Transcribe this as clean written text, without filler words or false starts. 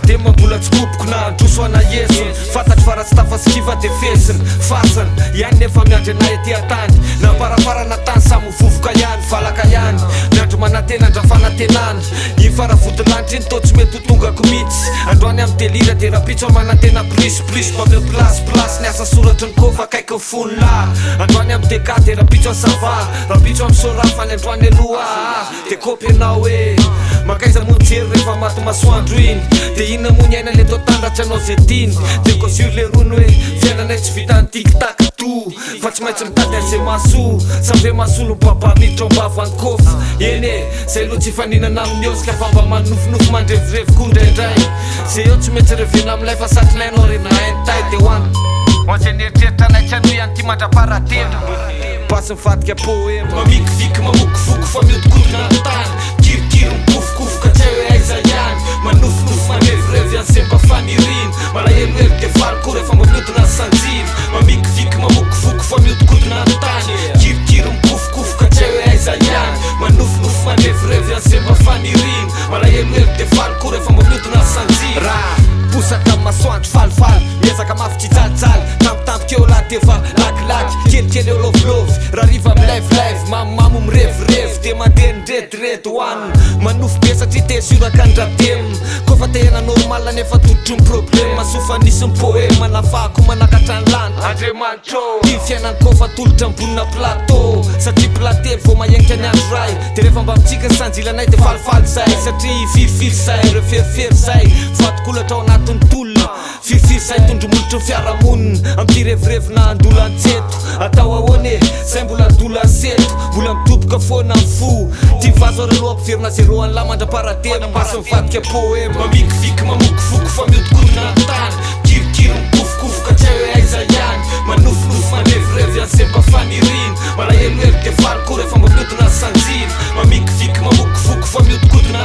de mambola tsy kopoko na androso ana esony fantatry fa raha tsy tafasikiva de fesiny fasana ihany nefa miandry anay aty antany na paraparana tany samy vovoka ihany valaka ihany miandro manantena andrafanantenana iny faravodilanitra iny to tsy mety ho tongako mihitsy androany amy delira de raha pitso manantena plus mba me place ny asa soratra ny kofa akaiky ny fony la androany amy deka de raha pitso any sava raha pitso amy sorafa ny androany aloha de kopy anao hoe makaiza monjery rehefa maty masoandro iny de inona mony aina le totandratra anao zay tiny de ko sur le rony hoe fiainanay tsy vita ny tiktak to fa tsy maintsy mitady azay maso save masolo baba miditra ambava ny kofa eny e zay loha tsy faninana amin'ny eo ska fa mba manofinofo mandrevirevy koa indraindray zay eo tsy maintsy revena amilay fa satrinay rena haintay de hoany oantsy neritreritra anay tsy ano ihany ty mandraparatena basy mivadika poema mamikiviky mamokofoko fa miodikodina ny tany kirikiro mikofokofoka tsy hay hoe aiza ihany manofinofo mandrevirevy an'zay mba faniriny malahelohelo de valiko rehefa mba miodina sanjiny mamikiviky mamokofoko fa miodikodina ny tany kirikiro mikofokofoka tsy hay hoe aiza ihany manofinofo mandrevirevy an'zay mba faniriny malahelohelo de valiko rehefa mba miodina sanjiny raha posaka amy masoandro falifaly miezaka mafy tsy jalijaly tampitampika eo laha defa lakilaky kelikely eo lovilovy raha riva milevilevy mamimamo mirevirevy de mandeha nirediredry hoaniny manofo be satria te suraka ny rabemy kofa tehana normal nefa todotry ny problème masofa nisy ny poema nafako manakatra ny lanitra andriamanitro iny fiainany kofa tolotra ambonina plateau satria plately vo mahenika ny andro ray de rehefa mba mitsika ny sanjilanay de falifaly zay satria firifily zay re ferifery zay vatokolatra ao anatin'ny tolona firifily zay tondromolotry ny fiarahamonina amty revirevy na andola antseto atao ahoany e zay mbola dola seto mbola mitoboka foana ny fo ty vazo araloha ampiverina zero any la mandraparatena mbasy mivadika poema mamikiviky mamokofoko fa miodikodina ny tany kirikiro mikofokofoka tsy hay hoe aiza ihany manofinofo mandrevirevy an'zay mba faniriny malahelohelo de valiko rehefa mba miodina sanjiny mamikiviky mamokofoko fa miodikodina